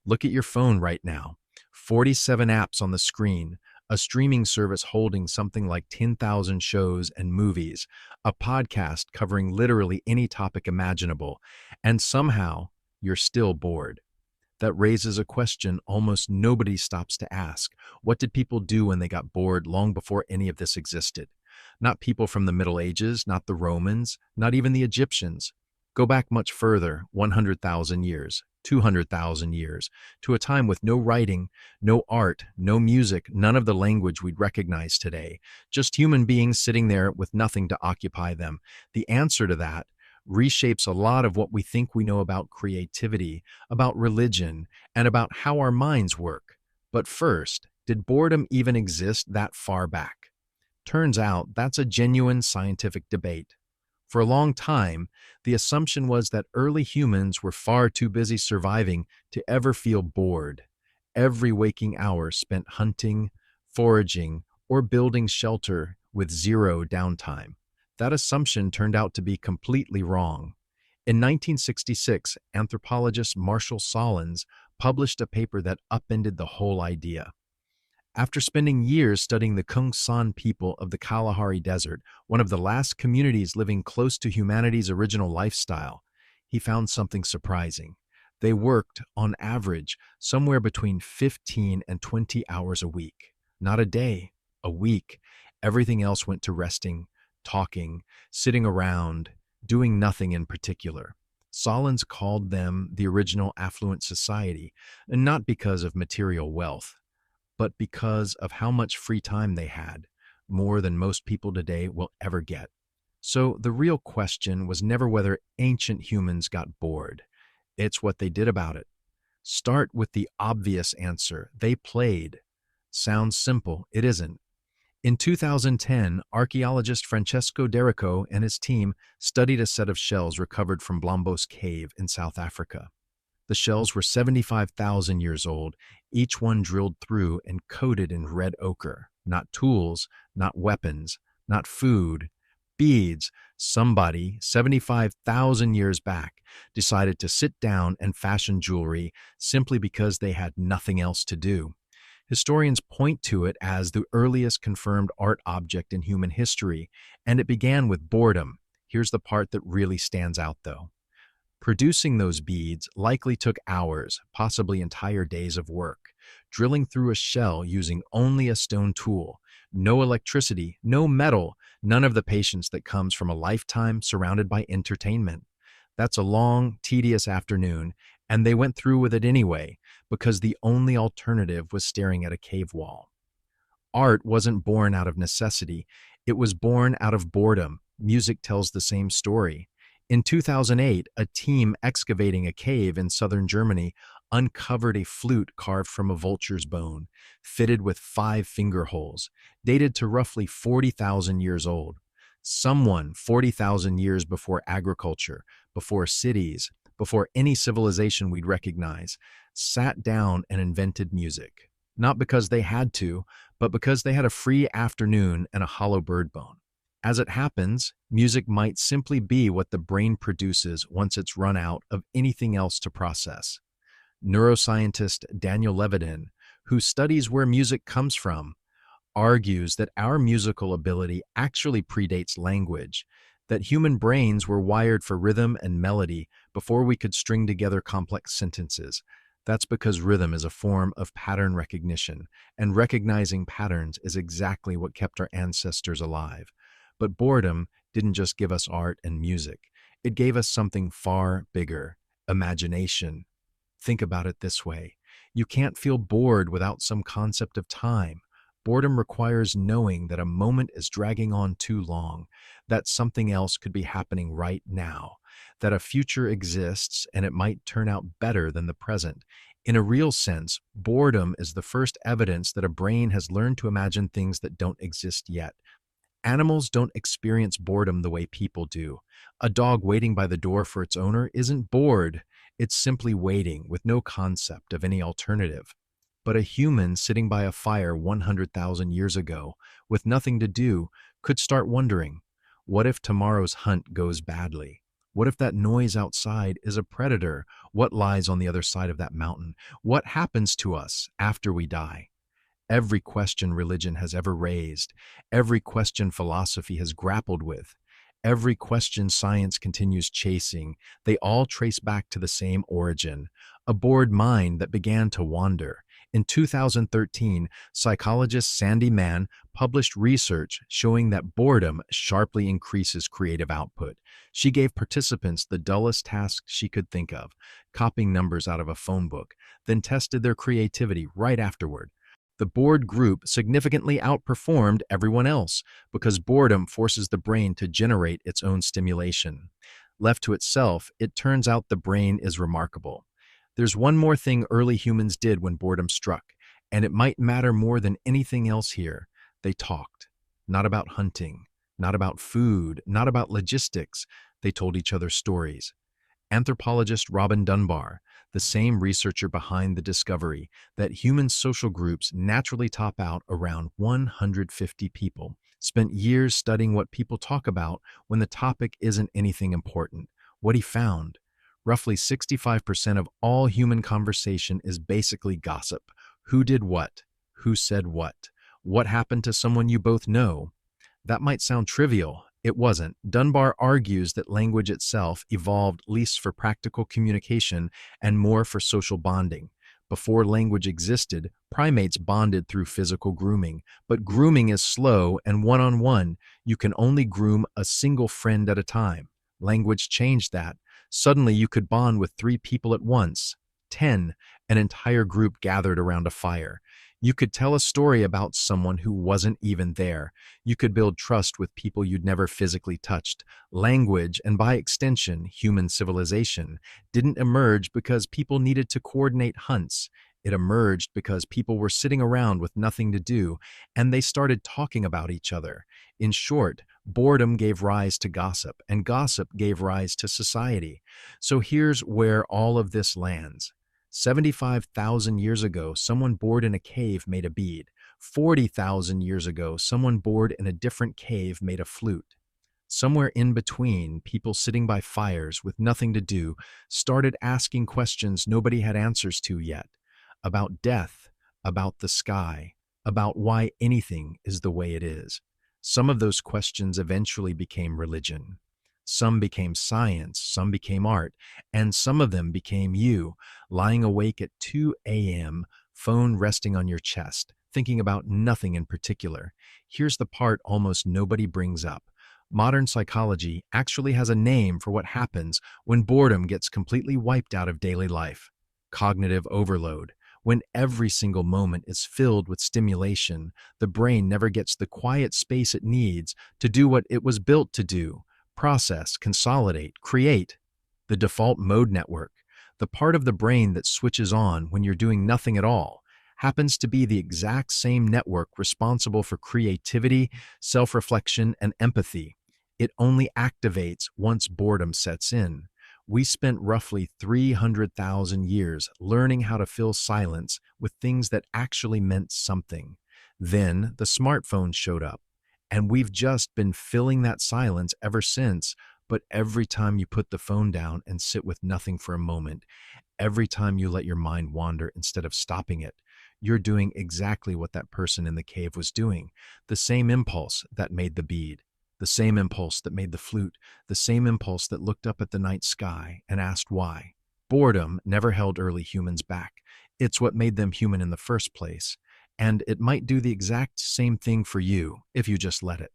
Look at your phone right now. 47 apps on the screen, a streaming service holding something like 10,000 shows and movies, a podcast covering literally any topic imaginable, and somehow you're still bored. That raises a question almost nobody stops to ask. What did people do when they got bored long before any of this existed? Not people from the Middle Ages, not the Romans, not even the Egyptians. Go back much further, 100,000 years, 200,000 years, to a time with no writing, no art, no music, none of the language we'd recognize today, just human beings sitting there with nothing to occupy them. The answer to that reshapes a lot of what we think we know about creativity, about religion, and about how our minds work. But first, did boredom even exist that far back? Turns out that's a genuine scientific debate. For a long time, the assumption was that early humans were far too busy surviving to ever feel bored. Every waking hour spent hunting, foraging, or building shelter with zero downtime. That assumption turned out to be completely wrong. In 1966, anthropologist Marshall Solins published a paper that upended the whole idea. After spending years studying the Kung San people of the Kalahari Desert, one of the last communities living close to humanity's original lifestyle, he found something surprising. They worked, on average, somewhere between 15 and 20 hours a week. Not a day, a week. Everything else went to resting, talking, sitting around, doing nothing in particular. Solins called them the original affluent society, and not because of material wealth, but because of how much free time they had, more than most people today will ever get. So the real question was never whether ancient humans got bored. It's what they did about it. Start with the obvious answer. They played. Sounds simple. It isn't. In 2010, archaeologist Francesco Derrico and his team studied a set of shells recovered from Blombos Cave in South Africa. The shells were 75,000 years old, each one drilled through and coated in red ochre. Not tools, not weapons, not food, beads. Somebody, 75,000 years back, decided to sit down and fashion jewelry simply because they had nothing else to do. Historians point to it as the earliest confirmed art object in human history, and it began with boredom. Here's the part that really stands out, though. Producing those beads likely took hours, possibly entire days of work. Drilling through a shell using only a stone tool, no electricity, no metal, none of the patience that comes from a lifetime surrounded by entertainment. That's a long, tedious afternoon, and they went through with it anyway, because the only alternative was staring at a cave wall. Art wasn't born out of necessity, it was born out of boredom. Music tells the same story. In 2008, a team excavating a cave in southern Germany uncovered a flute carved from a vulture's bone, fitted with 5 finger holes, dated to roughly 40,000 years old. Someone 40,000 years before agriculture, before cities, before any civilization we'd recognize, sat down and invented music. Not because they had to, but because they had a free afternoon and a hollow bird bone. As it happens, music might simply be what the brain produces once it's run out of anything else to process. Neuroscientist Daniel Levitin, who studies where music comes from, argues that our musical ability actually predates language, that human brains were wired for rhythm and melody before we could string together complex sentences. That's because rhythm is a form of pattern recognition, and recognizing patterns is exactly what kept our ancestors alive. But boredom didn't just give us art and music. It gave us something far bigger, imagination. Think about it this way. You can't feel bored without some concept of time. Boredom requires knowing that a moment is dragging on too long, that something else could be happening right now, that a future exists and it might turn out better than the present. In a real sense, boredom is the first evidence that a brain has learned to imagine things that don't exist yet. Animals don't experience boredom the way people do. A dog waiting by the door for its owner isn't bored. It's simply waiting with no concept of any alternative. But a human sitting by a fire 100,000 years ago with nothing to do could start wondering, what if tomorrow's hunt goes badly? What if that noise outside is a predator? What lies on the other side of that mountain? What happens to us after we die? Every question religion has ever raised, every question philosophy has grappled with, every question science continues chasing, they all trace back to the same origin, a bored mind that began to wander. In 2013, psychologist Sandy Mann published research showing that boredom sharply increases creative output. She gave participants the dullest task she could think of, copying numbers out of a phone book, then tested their creativity right afterward. The bored group significantly outperformed everyone else because boredom forces the brain to generate its own stimulation. Left to itself, it turns out the brain is remarkable. There's one more thing early humans did when boredom struck, and it might matter more than anything else here. They talked. Not about hunting, not about food, not about logistics. They told each other stories. Anthropologist Robin Dunbar, the same researcher behind the discovery that human social groups naturally top out around 150 people, spent years studying what people talk about when the topic isn't anything important. What he found: roughly 65% of all human conversation is basically gossip. Who did what? Who said what? What happened to someone you both know? That might sound trivial. It wasn't. Dunbar argues that language itself evolved least for practical communication and more for social bonding. Before language existed, primates bonded through physical grooming. But grooming is slow and one-on-one. You can only groom a single friend at a time. Language changed that. Suddenly you could bond with 3 people at once. 10, an entire group gathered around a fire. You could tell a story about someone who wasn't even there. You could build trust with people you'd never physically touched. Language, and by extension, human civilization, didn't emerge because people needed to coordinate hunts. It emerged because people were sitting around with nothing to do, and they started talking about each other. In short, boredom gave rise to gossip, and gossip gave rise to society. So here's where all of this lands. 75,000 years ago, someone bored in a cave made a bead. 40,000 years ago, someone bored in a different cave made a flute. Somewhere in between, people sitting by fires with nothing to do started asking questions nobody had answers to yet. About death, about the sky, about why anything is the way it is. Some of those questions eventually became religion. Some became science, some became art, and some of them became you, lying awake at 2 a.m., phone resting on your chest, thinking about nothing in particular. Here's the part almost nobody brings up. Modern psychology actually has a name for what happens when boredom gets completely wiped out of daily life: cognitive overload. When every single moment is filled with stimulation, the brain never gets the quiet space it needs to do what it was built to do: process, consolidate, create. The default mode network, the part of the brain that switches on when you're doing nothing at all, happens to be the exact same network responsible for creativity, self-reflection, and empathy. It only activates once boredom sets in. We spent roughly 300,000 years learning how to fill silence with things that actually meant something. Then the smartphone showed up, and we've just been filling that silence ever since. But every time you put the phone down and sit with nothing for a moment, every time you let your mind wander instead of stopping it, you're doing exactly what that person in the cave was doing. The same impulse that made the bead, the same impulse that made the flute, the same impulse that looked up at the night sky and asked why. Boredom never held early humans back. It's what made them human in the first place. And it might do the exact same thing for you if you just let it.